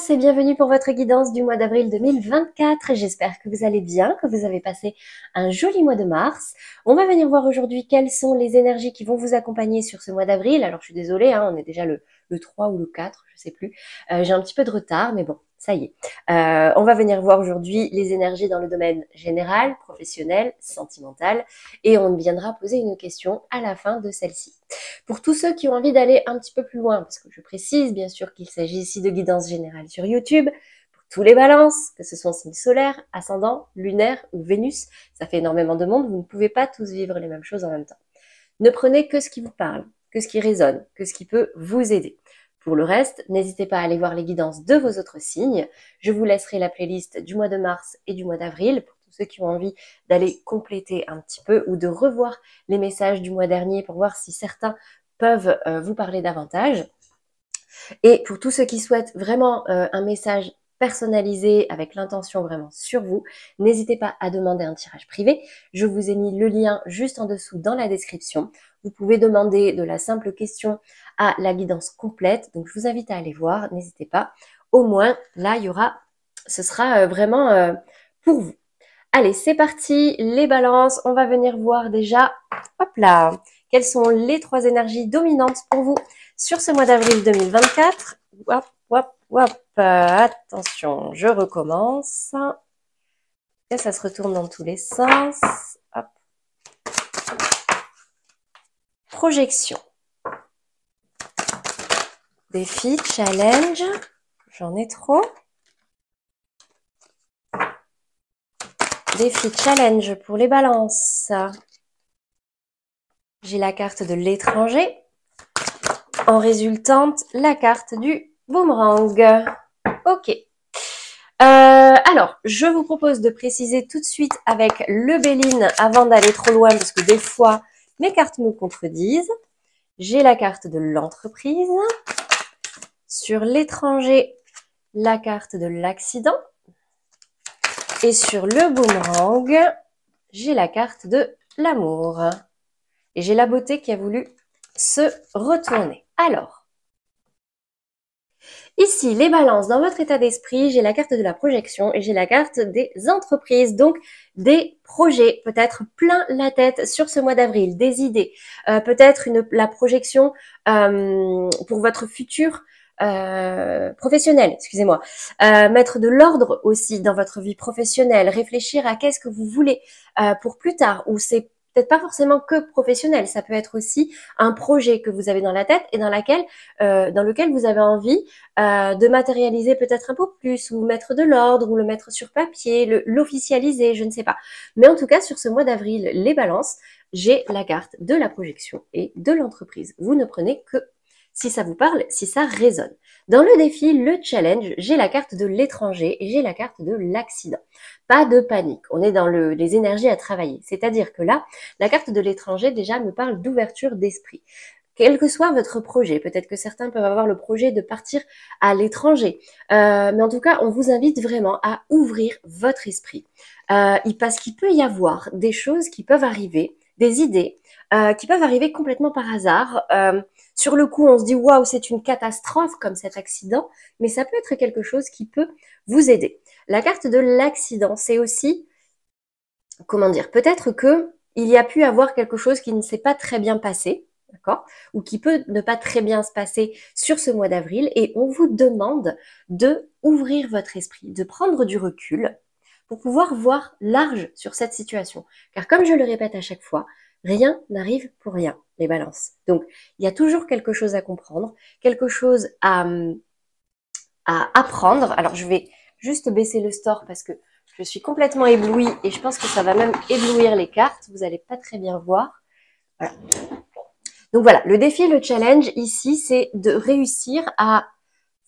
Balance et bienvenue pour votre guidance du mois d'avril 2024. J'espère que vous allez bien, que vous avez passé un joli mois de mars. On va venir voir aujourd'hui quelles sont les énergies qui vont vous accompagner sur ce mois d'avril. Alors je suis désolée, on est déjà le 3 ou le 4, je sais plus. J'ai un petit peu de retard, mais bon, ça y est. On va venir voir aujourd'hui les énergies dans le domaine général, professionnel, sentimental, et on viendra poser une question à la fin de celle-ci. Pour tous ceux qui ont envie d'aller un petit peu plus loin, parce que je précise bien sûr qu'il s'agit ici de guidance générale sur YouTube, pour tous les balances, que ce soit signe solaire, ascendant, lunaire ou Vénus, ça fait énormément de monde, vous ne pouvez pas tous vivre les mêmes choses en même temps. Ne prenez que ce qui vous parle, que ce qui résonne, que ce qui peut vous aider. Pour le reste, n'hésitez pas à aller voir les guidances de vos autres signes. Je vous laisserai la playlist du mois de mars et du mois d'avril pour tous ceux qui ont envie d'aller compléter un petit peu ou de revoir les messages du mois dernier pour voir si certains peuvent vous parler davantage. Et pour tous ceux qui souhaitent vraiment un message personnalisé avec l'intention vraiment sur vous, n'hésitez pas à demander un tirage privé. Je vous ai mis le lien juste en dessous dans la description. Vous pouvez demander de la simple question à la guidance complète. Donc je vous invite à aller voir, n'hésitez pas. Au moins, là, ce sera vraiment pour vous. Allez, c'est parti, les balances. On va venir voir déjà, hop là, quelles sont les 3 énergies dominantes pour vous sur ce mois d'avril 2024. Hop, hop, hop. Attention, je recommence. Et ça se retourne dans tous les sens. Hop. Projection. Défi, challenge. J'en ai trop. Défi, challenge pour les balances. J'ai la carte de l'étranger. En résultante, la carte du boomerang. Ok. Alors, je vous propose de préciser tout de suite avec le Béline avant d'aller trop loin, parce que des fois, mes cartes me contredisent. J'ai la carte de l'entreprise. Sur l'étranger, la carte de l'accident. Et sur le boomerang, j'ai la carte de l'amour. Et j'ai la beauté qui a voulu se retourner. Alors, ici, les balances, dans votre état d'esprit, j'ai la carte de la projection et j'ai la carte des entreprises, donc des projets, peut-être plein la tête sur ce mois d'avril, des idées, peut-être la projection pour votre futur professionnel, excusez-moi, mettre de l'ordre aussi dans votre vie professionnelle, réfléchir à qu'est-ce que vous voulez pour plus tard, ou c'est peut-être pas forcément que professionnel, ça peut être aussi un projet que vous avez dans la tête et dans lequel vous avez envie de matérialiser peut-être un peu plus, ou mettre de l'ordre, ou le mettre sur papier, l'officialiser, je ne sais pas. Mais en tout cas, sur ce mois d'avril, les balances, j'ai la carte de la projection et de l'entreprise. Vous ne prenez que si ça vous parle, si ça résonne. Dans le défi, le challenge, j'ai la carte de l'étranger et j'ai la carte de l'accident. Pas de panique, on est dans les énergies à travailler. C'est-à-dire que là, la carte de l'étranger déjà me parle d'ouverture d'esprit. Quel que soit votre projet, peut-être que certains peuvent avoir le projet de partir à l'étranger, mais en tout cas, on vous invite vraiment à ouvrir votre esprit. Parce qu'il peut y avoir des choses qui peuvent arriver, des idées qui peuvent arriver complètement par hasard. Sur le coup, on se dit waouh, c'est une catastrophe comme cet accident, mais ça peut être quelque chose qui peut vous aider. La carte de l'accident, c'est aussi, comment dire, peut-être que il y a pu avoir quelque chose qui ne s'est pas très bien passé, d'accord, ou qui peut ne pas très bien se passer sur ce mois d'avril, et on vous demande de ouvrir votre esprit, de prendre du recul pour pouvoir voir large sur cette situation. Car comme je le répète à chaque fois, rien n'arrive pour rien, les balances. Donc, il y a toujours quelque chose à comprendre, quelque chose à apprendre. Alors, je vais juste baisser le store parce que je suis complètement éblouie et je pense que ça va même éblouir les cartes. Vous n'allez pas très bien voir. Voilà. Donc voilà, le défi, le challenge ici, c'est de réussir à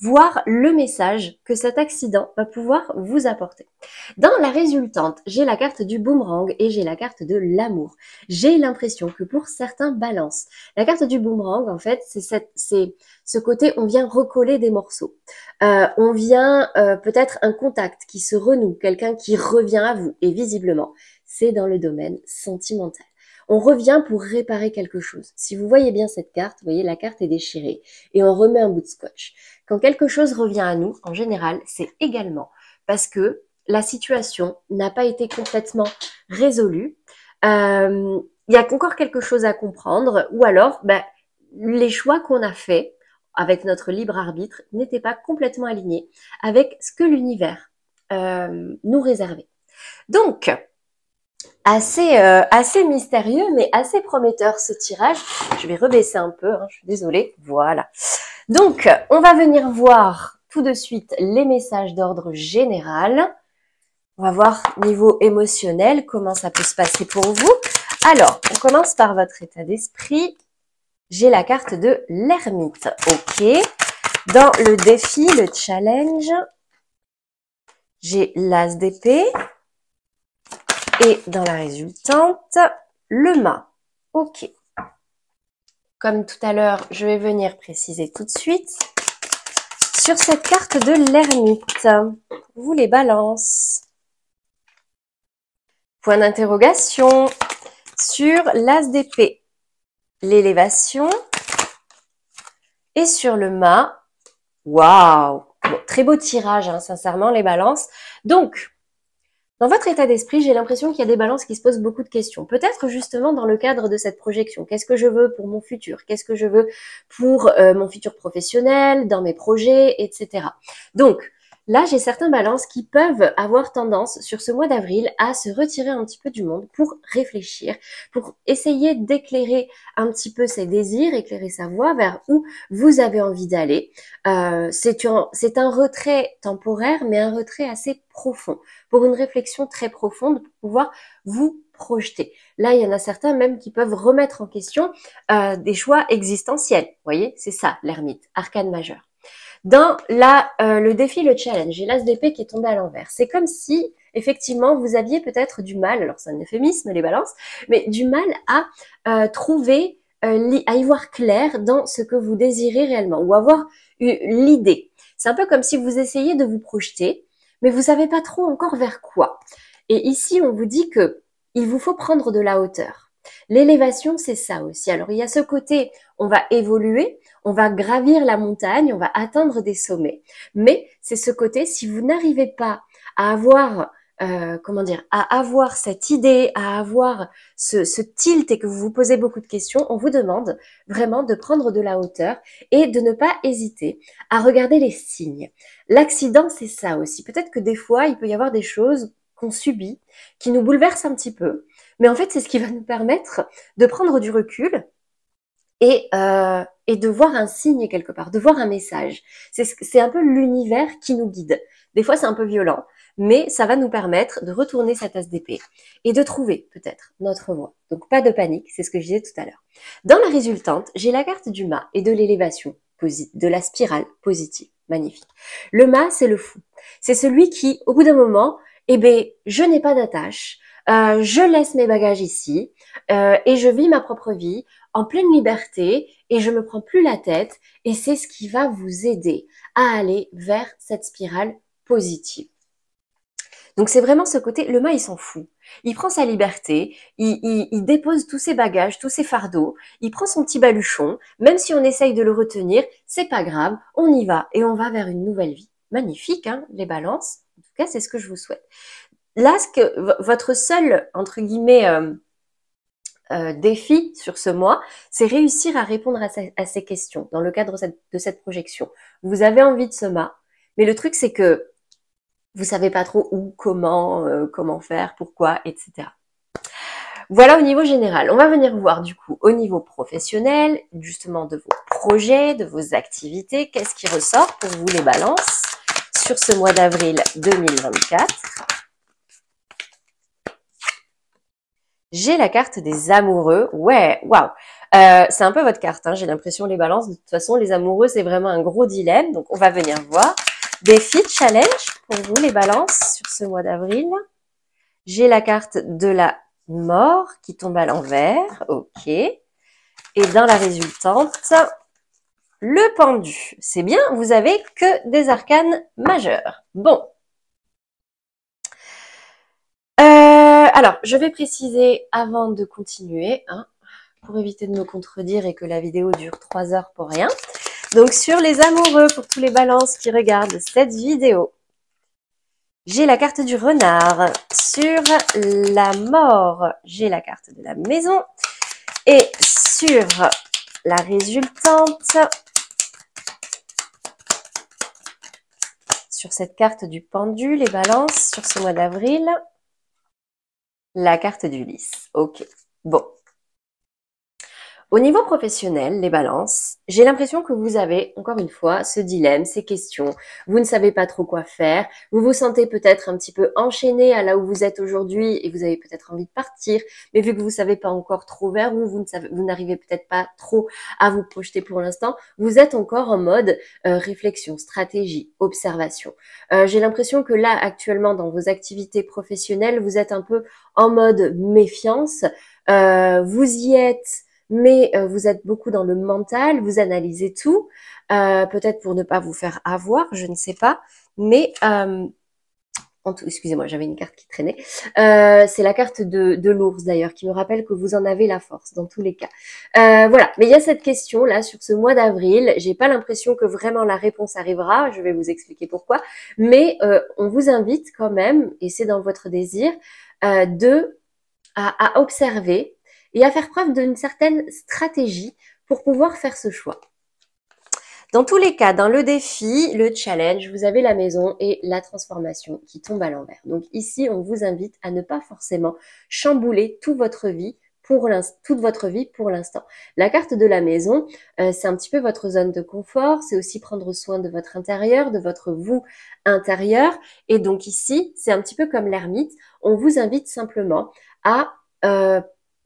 voir le message que cet accident va pouvoir vous apporter. Dans la résultante, j'ai la carte du boomerang et j'ai la carte de l'amour. J'ai l'impression que pour certains balances, la carte du boomerang, en fait, c'est ce côté, on vient recoller des morceaux. On vient peut-être un contact qui se renoue, quelqu'un qui revient à vous. Et visiblement, c'est dans le domaine sentimental. On revient pour réparer quelque chose. Si vous voyez bien cette carte, vous voyez, la carte est déchirée et on remet un bout de scotch. Quand quelque chose revient à nous, en général, c'est également parce que la situation n'a pas été complètement résolue. Il y a encore quelque chose à comprendre ou alors, les choix qu'on a faits avec notre libre arbitre n'étaient pas complètement alignés avec ce que l'univers nous réservait. Donc, assez mystérieux, mais assez prometteur ce tirage. Je vais rebaisser un peu, je suis désolée. Voilà. Donc, on va venir voir tout de suite les messages d'ordre général. On va voir niveau émotionnel comment ça peut se passer pour vous. Alors, on commence par votre état d'esprit. J'ai la carte de l'ermite. Ok. Dans le défi, le challenge, j'ai l'as d'épée. Et dans la résultante, le mât. Ok. Comme tout à l'heure, je vais venir préciser tout de suite. Sur cette carte de l'ermite, vous les balances. Point d'interrogation sur l'as d'épée, l'élévation. Et sur le mât, waouh! Bon, très beau tirage, sincèrement, les balances. Donc, dans votre état d'esprit, j'ai l'impression qu'il y a des balances qui se posent beaucoup de questions. Peut-être justement dans le cadre de cette projection. Qu'est-ce que je veux pour mon futur? Qu'est-ce que je veux pour mon futur professionnel, dans mes projets, etc. Donc, là, j'ai certains balances qui peuvent avoir tendance, sur ce mois d'avril, à se retirer un petit peu du monde pour réfléchir, pour essayer d'éclairer un petit peu ses désirs, éclairer sa voie vers où vous avez envie d'aller. C'est un retrait temporaire, mais un retrait assez profond, pour une réflexion très profonde, pour pouvoir vous projeter. Là, il y en a certains même qui peuvent remettre en question des choix existentiels. Vous voyez, c'est ça, l'ermite, arcane majeur. Dans le défi, le challenge, j'ai l'as d'épée qui est tombé à l'envers. C'est comme si, effectivement, vous aviez peut-être du mal, alors c'est un euphémisme, les balances, mais du mal à trouver, à y voir clair dans ce que vous désirez réellement, ou avoir l'idée. C'est un peu comme si vous essayez de vous projeter, mais vous savez pas trop encore vers quoi. Et ici, on vous dit que il vous faut prendre de la hauteur. L'élévation, c'est ça aussi. Alors, il y a ce côté, on va évoluer, on va gravir la montagne, on va atteindre des sommets. Mais c'est ce côté, si vous n'arrivez pas à avoir, à avoir cette idée, à avoir ce tilt et que vous vous posez beaucoup de questions, on vous demande vraiment de prendre de la hauteur et de ne pas hésiter à regarder les signes. L'accident, c'est ça aussi. Peut-être que des fois, il peut y avoir des choses qu'on subit, qui nous bouleversent un petit peu. Mais en fait, c'est ce qui va nous permettre de prendre du recul et de voir un signe quelque part, de voir un message. C'est un peu l'univers qui nous guide. Des fois, c'est un peu violent, mais ça va nous permettre de retourner sa tasse d'épée et de trouver peut-être notre voie. Donc, pas de panique, c'est ce que je disais tout à l'heure. Dans la résultante, j'ai la carte du mât et de l'élévation, de la spirale positive. Magnifique. Le mât, c'est le fou. C'est celui qui, au bout d'un moment, je n'ai pas d'attache, je laisse mes bagages ici et je vis ma propre vie en pleine liberté et je me prends plus la tête et c'est ce qui va vous aider à aller vers cette spirale positive. Donc c'est vraiment ce côté, le mât il s'en fout. Il prend sa liberté, il dépose tous ses bagages, tous ses fardeaux, il prend son petit baluchon, même si on essaye de le retenir, c'est pas grave, on y va et on va vers une nouvelle vie. Magnifique, les balances. En tout cas, c'est ce que je vous souhaite. Là, votre seul, entre guillemets, défi sur ce mois, c'est réussir à répondre à ces questions dans le cadre de cette projection. Vous avez envie de ce mât, mais le truc c'est que vous savez pas trop où, comment faire, pourquoi, etc. Voilà au niveau général. On va venir voir du coup au niveau professionnel, justement de vos projets, de vos activités, qu'est-ce qui ressort pour vous les balances sur ce mois d'avril 2024. J'ai la carte des amoureux. Ouais, waouh. C'est un peu votre carte, j'ai l'impression, les balances. De toute façon, les amoureux, c'est vraiment un gros dilemme. Donc, on va venir voir. Défi, challenge pour vous, les balances, sur ce mois d'avril. J'ai la carte de la mort qui tombe à l'envers. Ok. Et dans la résultante, le pendu. C'est bien, vous avez que des arcanes majeures. Bon. Alors, je vais préciser avant de continuer, hein, pour éviter de me contredire et que la vidéo dure 3 heures pour rien. Donc, sur les amoureux, pour tous les balances qui regardent cette vidéo, j'ai la carte du renard. Sur la mort, j'ai la carte de la maison. Et sur la résultante, sur cette carte du pendu, les balances, sur ce mois d'avril, la carte du lys. Ok, bon. Au niveau professionnel, les balances, j'ai l'impression que vous avez, encore une fois, ce dilemme, ces questions. Vous ne savez pas trop quoi faire. Vous vous sentez peut-être un petit peu enchaîné à là où vous êtes aujourd'hui et vous avez peut-être envie de partir. Mais vu que vous ne savez pas encore trop vers où, vous n'arrivez peut-être pas trop à vous projeter pour l'instant, vous êtes encore en mode réflexion, stratégie, observation. J'ai l'impression que là, actuellement, dans vos activités professionnelles, vous êtes un peu en mode méfiance. Vous y êtes, mais vous êtes beaucoup dans le mental, vous analysez tout, peut-être pour ne pas vous faire avoir, je ne sais pas, mais excusez-moi, j'avais une carte qui traînait. C'est la carte de l'ours d'ailleurs, qui me rappelle que vous en avez la force dans tous les cas. Voilà, mais il y a cette question là sur ce mois d'avril. J'ai pas l'impression que vraiment la réponse arrivera. Je vais vous expliquer pourquoi, mais on vous invite quand même, et c'est dans votre désir, à observer et à faire preuve d'une certaine stratégie pour pouvoir faire ce choix. Dans tous les cas, dans le défi, le challenge, vous avez la maison et la transformation qui tombe à l'envers. Donc ici, on vous invite à ne pas forcément chambouler toute votre vie pour l'instant. La carte de la maison, c'est un petit peu votre zone de confort, c'est aussi prendre soin de votre intérieur, de votre vous intérieur. Et donc ici, c'est un petit peu comme l'ermite, on vous invite simplement à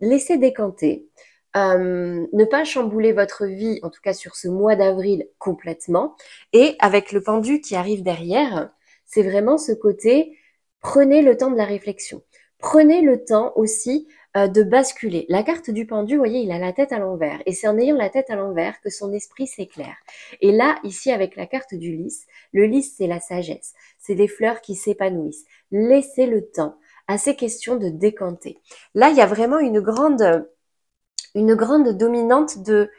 laisser décanter, ne pas chambouler votre vie, en tout cas sur ce mois d'avril complètement. Et avec le pendu qui arrive derrière, c'est vraiment ce côté, prenez le temps de la réflexion. Prenez le temps aussi de basculer. La carte du pendu, vous voyez, il a la tête à l'envers. Et c'est en ayant la tête à l'envers que son esprit s'éclaire. Et là, ici, avec la carte du lys, le lys, c'est la sagesse. C'est des fleurs qui s'épanouissent. Laissez le temps à ces questions de décanter. Là, il y a vraiment une grande dominante de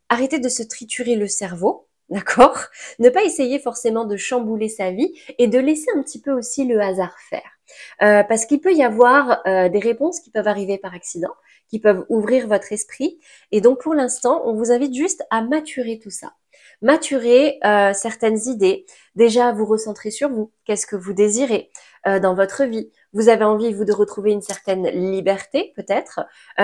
arrêter de se triturer le cerveau, d'accord? Ne pas essayer forcément de chambouler sa vie et de laisser un petit peu aussi le hasard faire. Parce qu'il peut y avoir des réponses qui peuvent arriver par accident, qui peuvent ouvrir votre esprit. Et donc, pour l'instant, on vous invite juste à maturer tout ça. Maturer certaines idées. Déjà, vous recentrer sur vous. Qu'est-ce que vous désirez dans votre vie? Vous avez envie, vous, de retrouver une certaine liberté, peut-être.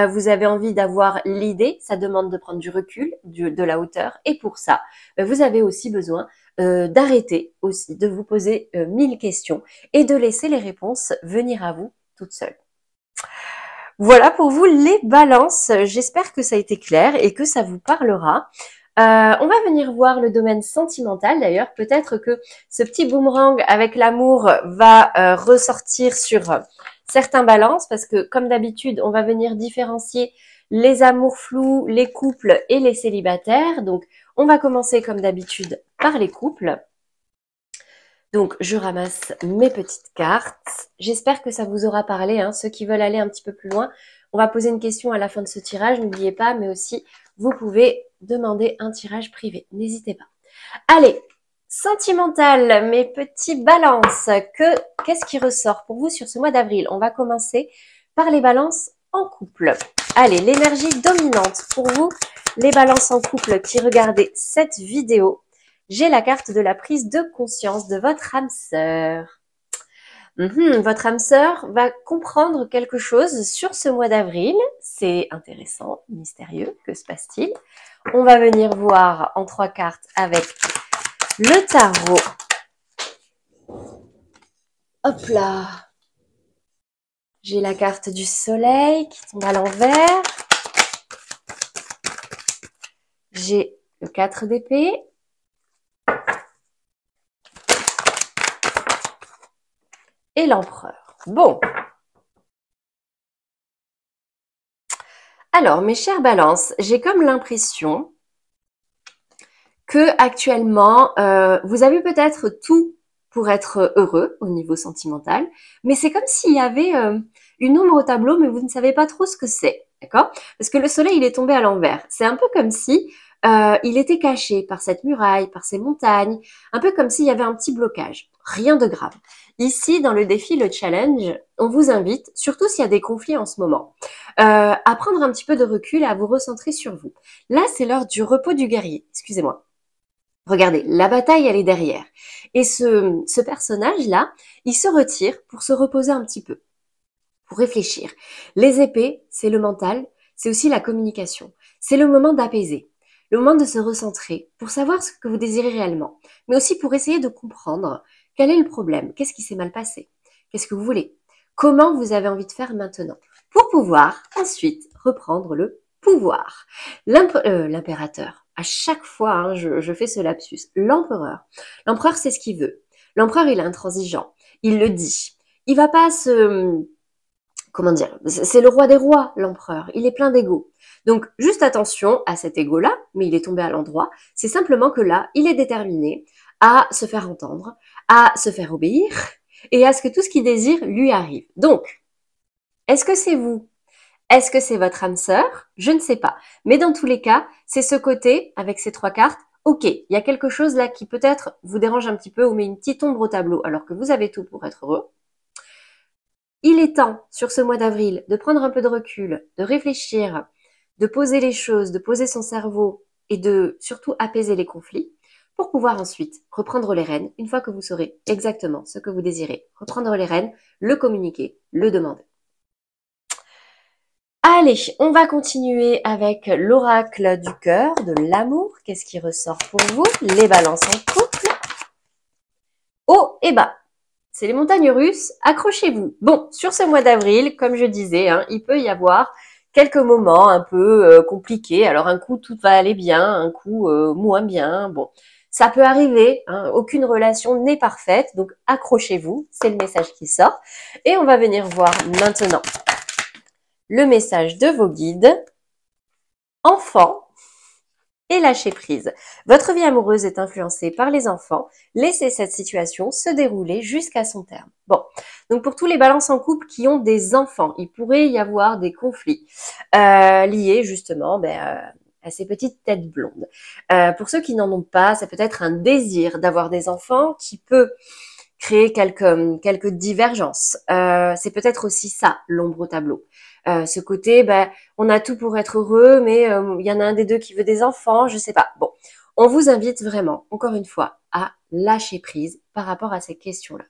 Vous avez envie d'avoir l'idée. Ça demande de prendre du recul, de la hauteur. Et pour ça, vous avez aussi besoin d'arrêter aussi, de vous poser 1000 questions et de laisser les réponses venir à vous toutes seules. Voilà pour vous les balances. J'espère que ça a été clair et que ça vous parlera. On va venir voir le domaine sentimental d'ailleurs. Peut-être que ce petit boomerang avec l'amour va ressortir sur certains balances parce que comme d'habitude, on va venir différencier les amours flous, les couples et les célibataires. Donc, on va commencer comme d'habitude par les couples. Donc, je ramasse mes petites cartes. J'espère que ça vous aura parlé, hein. Ceux qui veulent aller un petit peu plus loin, on va poser une question à la fin de ce tirage. N'oubliez pas, mais aussi, vous pouvez demander un tirage privé. N'hésitez pas. Allez, sentimental, mes petits balances. Qu'est-ce qui ressort pour vous sur ce mois d'avril? On va commencer par les balances en couple. Allez, l'énergie dominante pour vous, les balances en couple qui regardez cette vidéo. J'ai la carte de la prise de conscience de votre âme sœur. Votre âme sœur va comprendre quelque chose sur ce mois d'avril. C'est intéressant, mystérieux. Que se passe-t-il? On va venir voir en 3 cartes avec le tarot. Hop là! J'ai la carte du soleil qui tombe à l'envers. J'ai le 4 d'épée. Et l'empereur. Bon. Alors, mes chères balances, j'ai comme l'impression que actuellement, vous avez peut-être tout pour être heureux au niveau sentimental, mais c'est comme s'il y avait une ombre au tableau, mais vous ne savez pas trop ce que c'est, d'accord? Parce que le soleil, il est tombé à l'envers. C'est un peu comme si il était caché par cette muraille, par ces montagnes, un peu comme s'il y avait un petit blocage. Rien de grave. Ici, dans le défi, le challenge, on vous invite, surtout s'il y a des conflits en ce moment, à prendre un petit peu de recul et à vous recentrer sur vous. Là, c'est l'heure du repos du guerrier. Excusez-moi. Regardez, la bataille, elle est derrière. Et ce personnage-là, il se retire pour se reposer un petit peu, pour réfléchir. Les épées, c'est le mental, c'est aussi la communication. C'est le moment d'apaiser, le moment de se recentrer pour savoir ce que vous désirez réellement, mais aussi pour essayer de comprendre quel est le problème, qu'est-ce qui s'est mal passé, qu'est-ce que vous voulez, comment vous avez envie de faire maintenant, pour pouvoir ensuite reprendre le pouvoir. L'impérateur, à chaque fois, hein, je fais ce lapsus, l'empereur. L'empereur, c'est ce qu'il veut. L'empereur, il est intransigeant, il le dit. Il va pas se... Comment dire? C'est le roi des rois, l'empereur. Il est plein d'ego. Donc, juste attention à cet ego-là, mais il est tombé à l'endroit. C'est simplement que là, il est déterminé à se faire entendre, à se faire obéir, et à ce que tout ce qu'il désire lui arrive. Donc, est-ce que c'est vous? Est-ce que c'est votre âme sœur? Je ne sais pas. Mais dans tous les cas, c'est ce côté, avec ces 3 cartes, ok, il y a quelque chose là qui peut-être vous dérange un petit peu ou met une petite ombre au tableau alors que vous avez tout pour être heureux. Il est temps, sur ce mois d'avril, de prendre un peu de recul, de réfléchir, de poser les choses, de poser son cerveau et de surtout apaiser les conflits pour pouvoir ensuite reprendre les rênes une fois que vous saurez exactement ce que vous désirez. Reprendre les rênes, le communiquer, le demander. Allez, on va continuer avec l'oracle du cœur, de l'amour. Qu'est-ce qui ressort pour vous? Les balances en couple. Haut et bas. C'est les montagnes russes, accrochez-vous. Bon, sur ce mois d'avril, comme je disais, hein, il peut y avoir quelques moments un peu compliqués. Alors un coup, tout va aller bien, un coup, moins bien. Bon, ça peut arriver, hein, aucune relation n'est parfaite, donc accrochez-vous, c'est le message qui sort. Et on va venir voir maintenant le message de vos guides. Enfants, et lâcher prise. Votre vie amoureuse est influencée par les enfants. Laissez cette situation se dérouler jusqu'à son terme. Bon, donc pour tous les balances en couple qui ont des enfants, il pourrait y avoir des conflits liés justement à ces petites têtes blondes. Pour ceux qui n'en ont pas, ça peut être un désir d'avoir des enfants qui peut créer quelques divergences. C'est peut-être aussi ça, l'ombre au tableau. Ce côté, on a tout pour être heureux, mais il y en a un des deux qui veut des enfants, je sais pas. Bon, on vous invite vraiment, encore une fois, à lâcher prise par rapport à ces questions-là.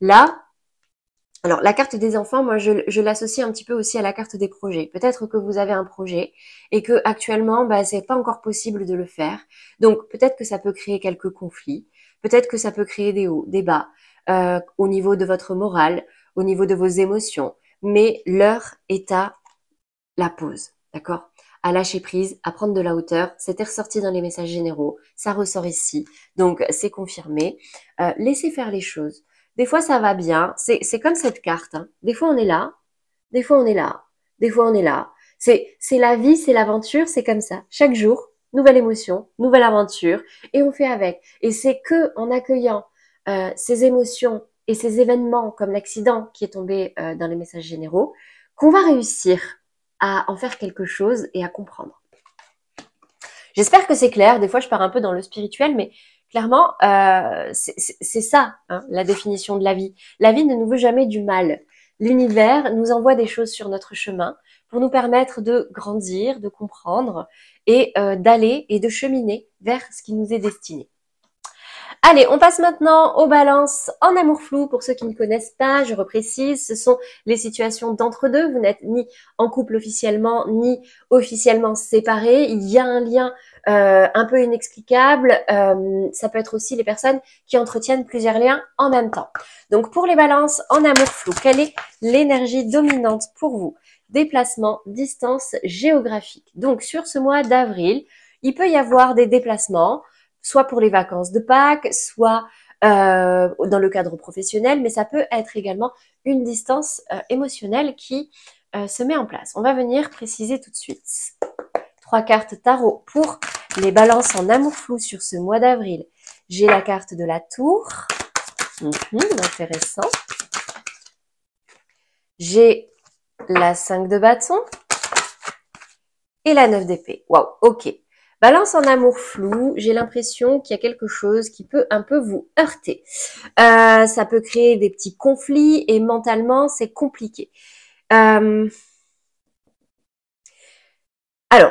Là, alors la carte des enfants, moi je l'associe un petit peu aussi à la carte des projets. Peut-être que vous avez un projet et que actuellement, c'est pas encore possible de le faire. Donc peut-être que ça peut créer quelques conflits. Peut-être que ça peut créer des hauts, des bas, au niveau de votre morale, au niveau de vos émotions. Mais l'heure est à la pause, d'accord? À lâcher prise, à prendre de la hauteur. C'était ressorti dans les messages généraux, ça ressort ici, donc c'est confirmé. Laissez faire les choses. Des fois, ça va bien. C'est comme cette carte, hein. Des fois, on est là, des fois, on est là, des fois, on est là. C'est la vie, c'est l'aventure, c'est comme ça. Chaque jour, nouvelle émotion, nouvelle aventure, et on fait avec. Et c'est que en accueillant ces émotions et ces événements comme l'accident qui est tombé dans les messages généraux, qu'on va réussir à en faire quelque chose et à comprendre. J'espère que c'est clair. Des fois, je pars un peu dans le spirituel, mais clairement, c'est ça, hein, la définition de la vie. La vie ne nous veut jamais du mal. L'univers nous envoie des choses sur notre chemin pour nous permettre de grandir, de comprendre et d'aller et de cheminer vers ce qui nous est destiné. Allez, on passe maintenant aux balances en amour flou. Pour ceux qui ne connaissent pas, je reprécise, ce sont les situations d'entre-deux. Vous n'êtes ni en couple officiellement, ni officiellement séparés. Il y a un lien un peu inexplicable. Ça peut être aussi les personnes qui entretiennent plusieurs liens en même temps. Donc pour les balances en amour flou, quelle est l'énergie dominante pour vous? Déplacement, distance géographique. Donc sur ce mois d'avril, il peut y avoir des déplacements, soit pour les vacances de Pâques, soit dans le cadre professionnel, mais ça peut être également une distance émotionnelle qui se met en place. On va venir préciser tout de suite. 3 cartes tarot pour les balances en amour flou sur ce mois d'avril. J'ai la carte de la tour, Intéressant. J'ai la 5 de bâton et la 9 d'épée. Waouh, ok. Balance en amour flou, j'ai l'impression qu'il y a quelque chose qui peut un peu vous heurter. Ça peut créer des petits conflits et mentalement, c'est compliqué. Alors,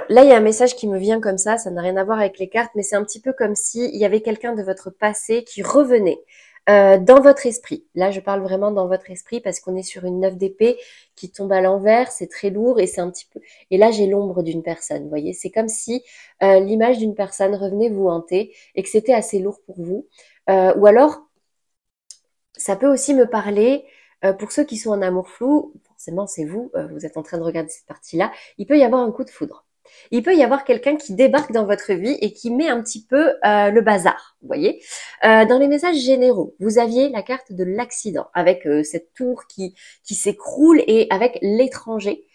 là, il y a un message qui me vient comme ça n'a rien à voir avec les cartes, mais c'est un petit peu comme s'il y avait quelqu'un de votre passé qui revenait dans votre esprit. Là, je parle vraiment dans votre esprit parce qu'on est sur une 9 d'épée qui tombe à l'envers, c'est très lourd et c'est un petit peu... Et là, j'ai l'ombre d'une personne, vous voyez. C'est comme si l'image d'une personne revenait vous hanter et que c'était assez lourd pour vous. Ou alors, ça peut aussi me parler, pour ceux qui sont en amour flou, forcément c'est vous, vous êtes en train de regarder cette partie-là, il peut y avoir un coup de foudre. Il peut y avoir quelqu'un qui débarque dans votre vie et qui met un petit peu le bazar, vous voyez. Dans les messages généraux, vous aviez la carte de l'accident avec cette tour qui s'écroule et avec l'étranger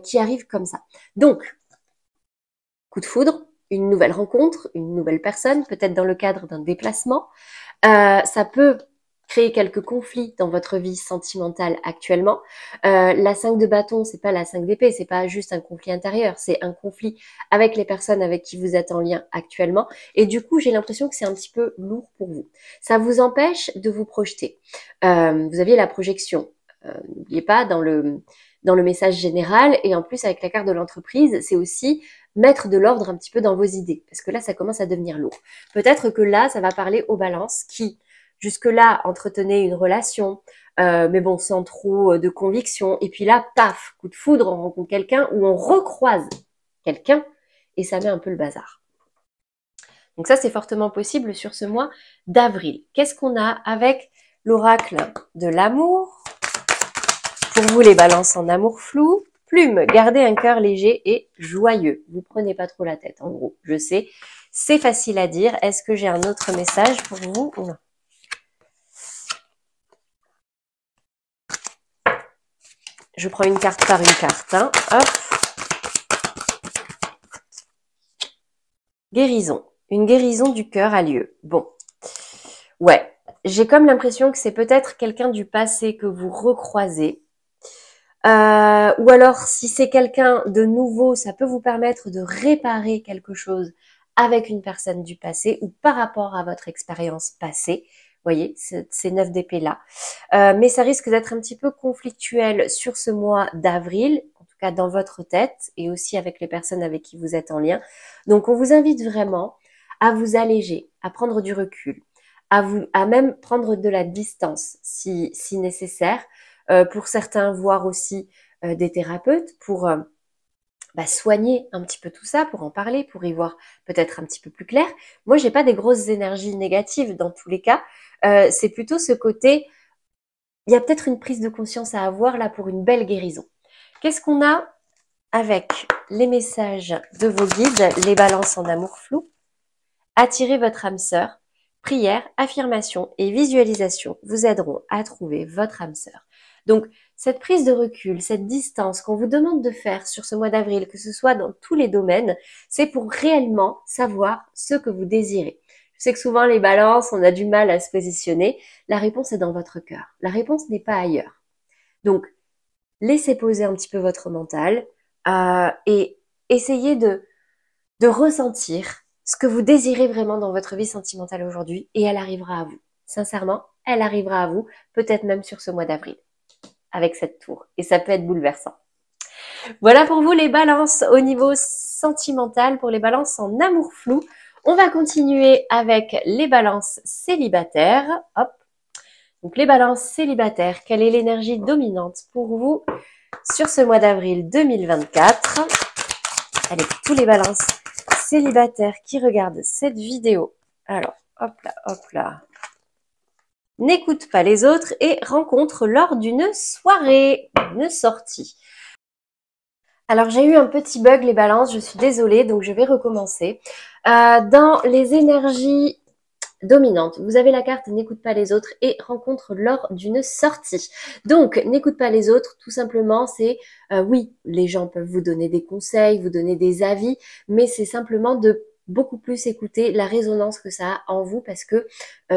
qui arrive comme ça. Donc, coup de foudre, une nouvelle rencontre, une nouvelle personne, peut-être dans le cadre d'un déplacement. Ça peut créer quelques conflits dans votre vie sentimentale actuellement. La 5 de bâton, c'est pas la 5 d'épée, c'est pas juste un conflit intérieur, c'est un conflit avec les personnes avec qui vous êtes en lien actuellement. Et du coup, j'ai l'impression que c'est un petit peu lourd pour vous. Ça vous empêche de vous projeter. Vous aviez la projection. N'oubliez pas, dans le message général, et en plus avec la carte de l'entreprise, c'est aussi mettre de l'ordre un petit peu dans vos idées, parce que là, ça commence à devenir lourd. Peut-être que là, ça va parler aux balances qui, jusque-là, entretenaient une relation, mais bon, sans trop de conviction, et puis là, paf, coup de foudre, on rencontre quelqu'un ou on recroise quelqu'un, et ça met un peu le bazar. Donc ça, c'est fortement possible sur ce mois d'avril. Qu'est-ce qu'on a avec l'oracle de l'amour? Pour vous, les balances en amour flou, plume, gardez un cœur léger et joyeux. Vous prenez pas trop la tête, en gros. Je sais, c'est facile à dire. Est-ce que j'ai un autre message pour vous? Non. Je prends une carte par une carte. Hein. Hop. Guérison. Une guérison du cœur a lieu. Bon. Ouais. J'ai comme l'impression que c'est peut-être quelqu'un du passé que vous recroisez. Ou alors, si c'est quelqu'un de nouveau, ça peut vous permettre de réparer quelque chose avec une personne du passé ou par rapport à votre expérience passée. Vous voyez, ces 9 d'épée là. Mais ça risque d'être un petit peu conflictuel sur ce mois d'avril, en tout cas dans votre tête et aussi avec les personnes avec qui vous êtes en lien. Donc, on vous invite vraiment à vous alléger, à prendre du recul, à même prendre de la distance si nécessaire. Pour certains, voir aussi des thérapeutes pour soigner un petit peu tout ça, pour en parler, pour y voir peut-être un petit peu plus clair. Moi, j'ai pas des grosses énergies négatives dans tous les cas. C'est plutôt ce côté, il y a peut-être une prise de conscience à avoir là pour une belle guérison. Qu'est-ce qu'on a avec les messages de vos guides, les balances en amour flou? Attirez votre âme sœur. Prière, affirmation et visualisation vous aideront à trouver votre âme sœur. Donc, cette prise de recul, cette distance qu'on vous demande de faire sur ce mois d'avril, que ce soit dans tous les domaines, c'est pour réellement savoir ce que vous désirez. Je sais que souvent les balances, on a du mal à se positionner. La réponse est dans votre cœur. La réponse n'est pas ailleurs. Donc, laissez poser un petit peu votre mental et essayez de ressentir ce que vous désirez vraiment dans votre vie sentimentale aujourd'hui et elle arrivera à vous. Sincèrement, elle arrivera à vous, peut-être même sur ce mois d'avril, avec cette tour. Et ça peut être bouleversant. Voilà pour vous les balances au niveau sentimental, pour les balances en amour flou. On va continuer avec les balances célibataires. Hop. Donc les balances célibataires, quelle est l'énergie dominante pour vous sur ce mois d'avril 2024? Allez, tous les balances célibataires qui regardent cette vidéo. Alors, hop là, hop là. N'écoute pas les autres et rencontre lors d'une soirée, une sortie. Alors, j'ai eu un petit bug, les balances, je suis désolée, donc je vais recommencer. Dans les énergies dominantes, vous avez la carte n'écoute pas les autres et rencontre lors d'une sortie. Donc, n'écoute pas les autres, tout simplement, c'est oui, les gens peuvent vous donner des conseils, vous donner des avis, mais c'est simplement de beaucoup plus écouter la résonance que ça a en vous parce que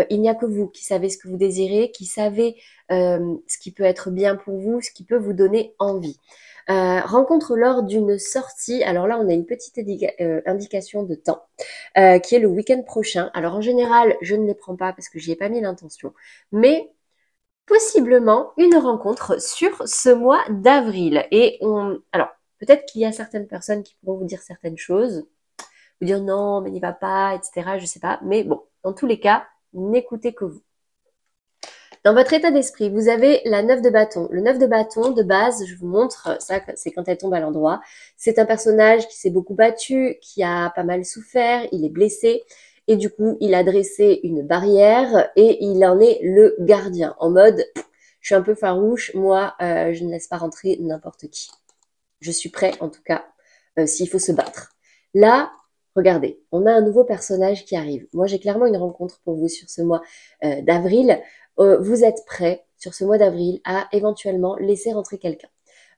il n'y a que vous qui savez ce que vous désirez, qui savez ce qui peut être bien pour vous, ce qui peut vous donner envie. Rencontre lors d'une sortie, alors là on a une petite indication de temps, qui est le week-end prochain. Alors en général, je ne les prends pas parce que j'y ai pas mis l'intention, mais possiblement une rencontre sur ce mois d'avril. Alors peut-être qu'il y a certaines personnes qui pourront vous dire certaines choses, vous dire non, mais n'y va pas, etc. Je sais pas, mais bon, dans tous les cas, n'écoutez que vous. Dans votre état d'esprit, vous avez la 9 de bâton. Le 9 de bâton, de base, je vous montre, ça c'est quand elle tombe à l'endroit. C'est un personnage qui s'est beaucoup battu, qui a pas mal souffert, il est blessé. Et du coup, il a dressé une barrière et il en est le gardien. En mode, je suis un peu farouche, moi, je ne laisse pas rentrer n'importe qui. Je suis prêt, en tout cas, s'il faut se battre. Là, regardez, on a un nouveau personnage qui arrive. Moi, j'ai clairement une rencontre pour vous sur ce mois d'avril. Vous êtes prêt sur ce mois d'avril à éventuellement laisser rentrer quelqu'un.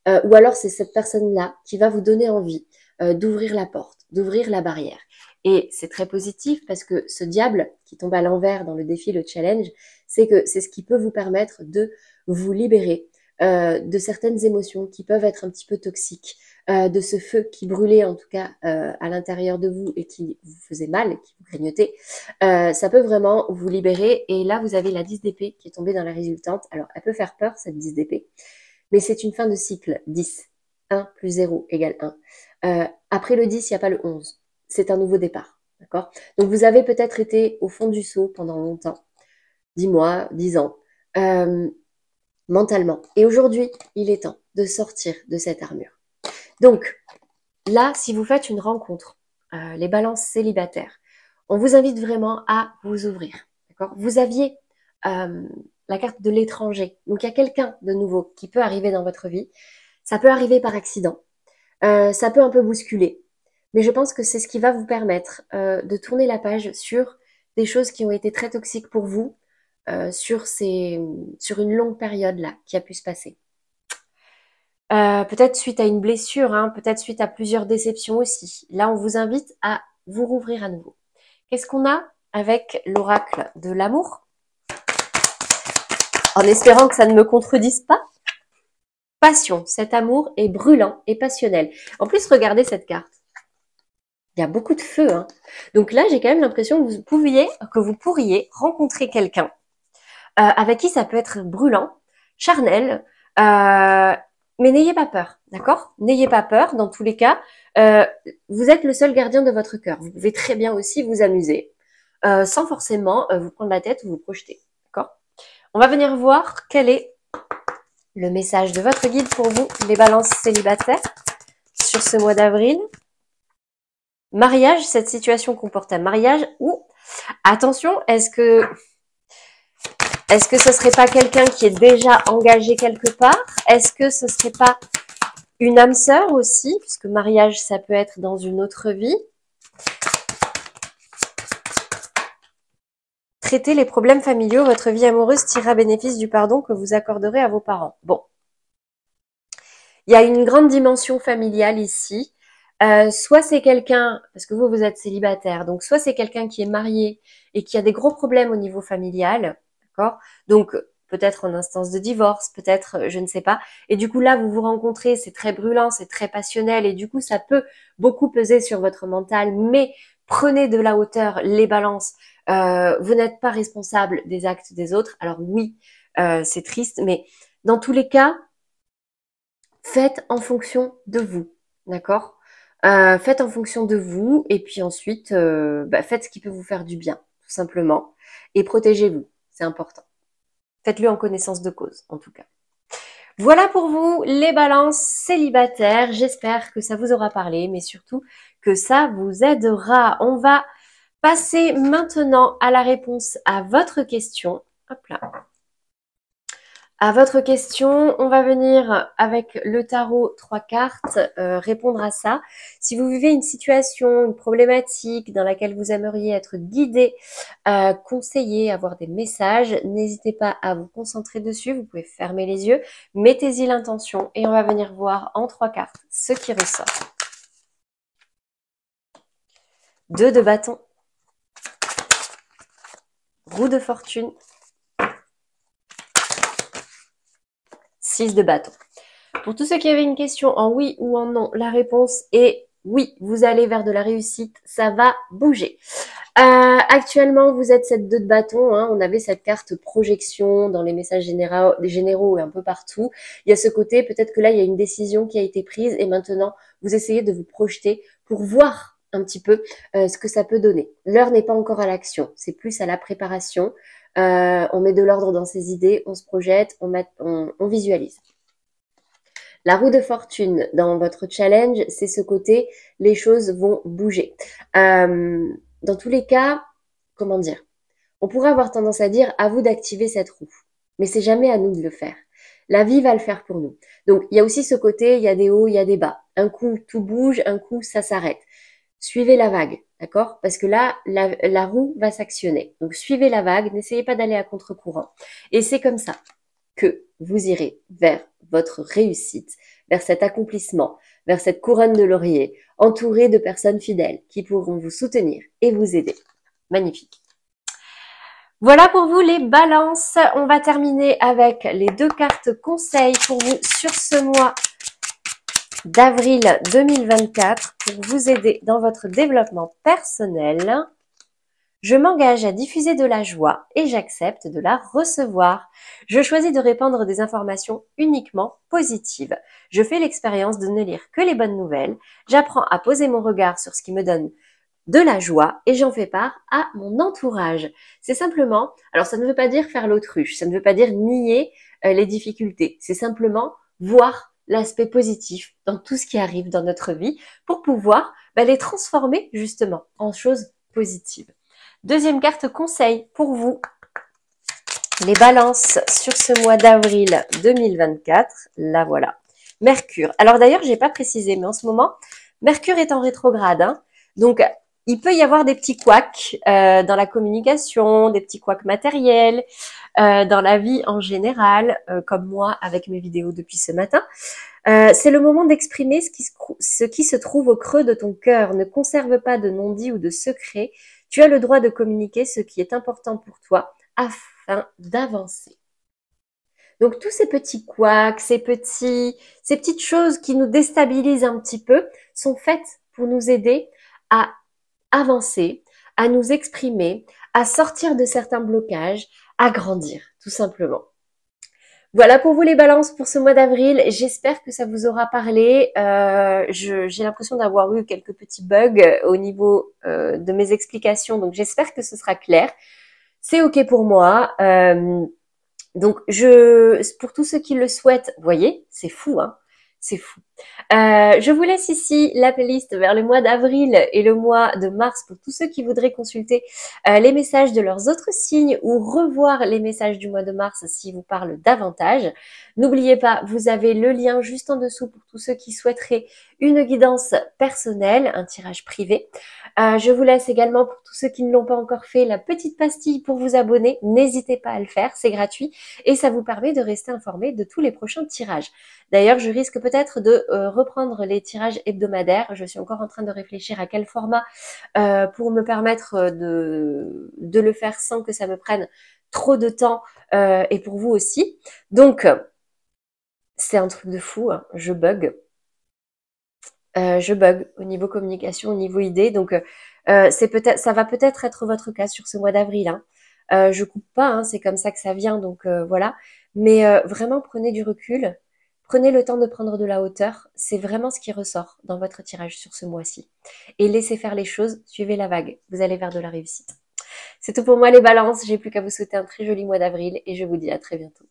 Ou alors c'est cette personne-là qui va vous donner envie d'ouvrir la porte, d'ouvrir la barrière. Et c'est très positif parce que ce diable qui tombe à l'envers dans le défi, le challenge, c'est que c'est ce qui peut vous permettre de vous libérer de certaines émotions qui peuvent être un petit peu toxiques, de ce feu qui brûlait en tout cas à l'intérieur de vous et qui vous faisait mal, qui vous grignotait. Ça peut vraiment vous libérer. Et là, vous avez la 10 d'épée qui est tombée dans la résultante. Alors, elle peut faire peur, cette 10 d'épée, mais c'est une fin de cycle. 10. 1 plus 0 égale 1. Après le 10, il n'y a pas le 11. C'est un nouveau départ. D'accord? Donc, vous avez peut-être été au fond du seau pendant longtemps. 10 mois, 10 ans. Mentalement. Et aujourd'hui, il est temps de sortir de cette armure. Donc, là, si vous faites une rencontre, les balances célibataires, on vous invite vraiment à vous ouvrir. D'accord? Vous aviez la carte de l'étranger. Donc, il y a quelqu'un de nouveau qui peut arriver dans votre vie. Ça peut arriver par accident. Ça peut un peu bousculer. Mais je pense que c'est ce qui va vous permettre de tourner la page sur des choses qui ont été très toxiques pour vous sur une longue période là qui a pu se passer. Peut-être suite à une blessure, hein, peut-être suite à plusieurs déceptions aussi. Là, on vous invite à vous rouvrir à nouveau. Qu'est-ce qu'on a avec l'oracle de l'amour? En espérant que ça ne me contredise pas. Passion, cet amour est brûlant et passionnel. En plus, regardez cette carte. Il y a beaucoup de feu. Hein. Donc là, j'ai quand même l'impression que vous pourriez rencontrer quelqu'un avec qui ça peut être brûlant, charnel, mais n'ayez pas peur, d'accord? N'ayez pas peur, dans tous les cas. Vous êtes le seul gardien de votre cœur. Vous pouvez très bien aussi vous amuser, sans forcément vous prendre la tête ou vous projeter, d'accord? On va venir voir quel est le message de votre guide pour vous, les balances célibataires, sur ce mois d'avril. Mariage, cette situation comporte un mariage ou, attention, est-ce que ce serait pas quelqu'un qui est déjà engagé quelque part? Est-ce que ce serait pas une âme sœur aussi? Puisque mariage, ça peut être dans une autre vie. Traitez les problèmes familiaux. Votre vie amoureuse tirera bénéfice du pardon que vous accorderez à vos parents. Bon. Il y a une grande dimension familiale ici. Soit c'est quelqu'un, parce que vous êtes célibataire, donc soit c'est quelqu'un qui est marié et qui a des gros problèmes au niveau familial, d'accord? Donc peut-être en instance de divorce, peut-être, je ne sais pas. Et du coup là, vous vous rencontrez, c'est très brûlant, c'est très passionnel, et du coup ça peut beaucoup peser sur votre mental, mais prenez de la hauteur, les balances. Vous n'êtes pas responsable des actes des autres. Alors oui, c'est triste, mais dans tous les cas, faites en fonction de vous, d'accord? Faites en fonction de vous et puis ensuite, faites ce qui peut vous faire du bien, tout simplement. Et protégez-vous, c'est important. Faites-le en connaissance de cause, en tout cas. Voilà pour vous les balances célibataires. J'espère que ça vous aura parlé, mais surtout que ça vous aidera. On va passer maintenant à la réponse à votre question. Hop là. À votre question, on va venir avec le tarot 3 cartes répondre à ça. Si vous vivez une situation, une problématique dans laquelle vous aimeriez être guidé, conseillé, avoir des messages, n'hésitez pas à vous concentrer dessus. Vous pouvez fermer les yeux, mettez-y l'intention et on va venir voir en 3 cartes ce qui ressort. 2 de bâton, roue de fortune, 6 de bâton. Pour tous ceux qui avaient une question en oui ou en non, la réponse est oui, vous allez vers de la réussite, ça va bouger. Actuellement, vous êtes cette 2 de bâton, hein, on avait cette carte projection dans les messages généraux et un peu partout. Il y a ce côté, peut-être que là, il y a une décision qui a été prise et maintenant, vous essayez de vous projeter pour voir un petit peu ce que ça peut donner. L'heure n'est pas encore à l'action, c'est plus à la préparation. On met de l'ordre dans ses idées, on se projette, on visualise. La roue de fortune dans votre challenge, c'est ce côté, les choses vont bouger. Dans tous les cas, comment dire, on pourrait avoir tendance à dire à vous d'activer cette roue, mais c'est jamais à nous de le faire. La vie va le faire pour nous. Donc il y a aussi ce côté, il y a des hauts, il y a des bas. Un coup tout bouge, un coup ça s'arrête. Suivez la vague, d'accord? Parce que là, la roue va s'actionner. Donc suivez la vague, n'essayez pas d'aller à contre-courant. Et c'est comme ça que vous irez vers votre réussite, vers cet accomplissement, vers cette couronne de laurier, entouré de personnes fidèles qui pourront vous soutenir et vous aider. Magnifique. Voilà pour vous les balances. On va terminer avec les 2 cartes conseils pour vous sur ce mois d'avril 2024 pour vous aider dans votre développement personnel. Je m'engage à diffuser de la joie et j'accepte de la recevoir. Je choisis de répandre des informations uniquement positives. Je fais l'expérience de ne lire que les bonnes nouvelles. J'apprends à poser mon regard sur ce qui me donne de la joie et j'en fais part à mon entourage. C'est simplement, alors ça ne veut pas dire faire l'autruche, ça ne veut pas dire nier les difficultés. C'est simplement voir l'aspect positif dans tout ce qui arrive dans notre vie pour pouvoir les transformer justement en choses positives. Deuxième carte conseil pour vous, les balances sur ce mois d'avril 2024. La voilà. Mercure. Alors d'ailleurs, j'ai pas précisé, mais en ce moment, Mercure est en rétrograde. Hein, donc, il peut y avoir des petits couacs dans la communication, des petits couacs matériels, dans la vie en général, comme moi avec mes vidéos depuis ce matin. C'est le moment d'exprimer ce qui se trouve au creux de ton cœur. Ne conserve pas de non-dit ou de secret. Tu as le droit de communiquer ce qui est important pour toi afin d'avancer. Donc tous ces petits couacs, ces petites choses qui nous déstabilisent un petit peu sont faites pour nous aider à avancer, à nous exprimer, à sortir de certains blocages, à grandir, tout simplement. Voilà pour vous les balances pour ce mois d'avril. J'espère que ça vous aura parlé. J'ai l'impression d'avoir eu quelques petits bugs au niveau de mes explications, donc j'espère que ce sera clair. C'est ok pour moi. Donc pour tous ceux qui le souhaitent, vous voyez, c'est fou, hein. C'est fou. Je vous laisse ici la playlist vers le mois d'avril et le mois de mars pour tous ceux qui voudraient consulter les messages de leurs autres signes ou revoir les messages du mois de mars s'ils vous parlent davantage. N'oubliez pas, vous avez le lien juste en dessous pour tous ceux qui souhaiteraient une guidance personnelle, un tirage privé. Je vous laisse également pour tous ceux qui ne l'ont pas encore fait la petite pastille pour vous abonner. N'hésitez pas à le faire, c'est gratuit et ça vous permet de rester informé de tous les prochains tirages. D'ailleurs, je risque peut-être de reprendre les tirages hebdomadaires. Je suis encore en train de réfléchir à quel format pour me permettre de le faire sans que ça me prenne trop de temps et pour vous aussi. Donc, c'est un truc de fou, hein. Je bug au niveau communication, au niveau idée. Donc, ça va peut-être être votre cas sur ce mois d'avril. Hein. Je coupe pas, hein, c'est comme ça que ça vient. Donc, voilà. Mais vraiment, prenez du recul. Prenez le temps de prendre de la hauteur. C'est vraiment ce qui ressort dans votre tirage sur ce mois-ci. Et laissez faire les choses. Suivez la vague. Vous allez vers de la réussite. C'est tout pour moi les balances. J'ai plus qu'à vous souhaiter un très joli mois d'avril et je vous dis à très bientôt.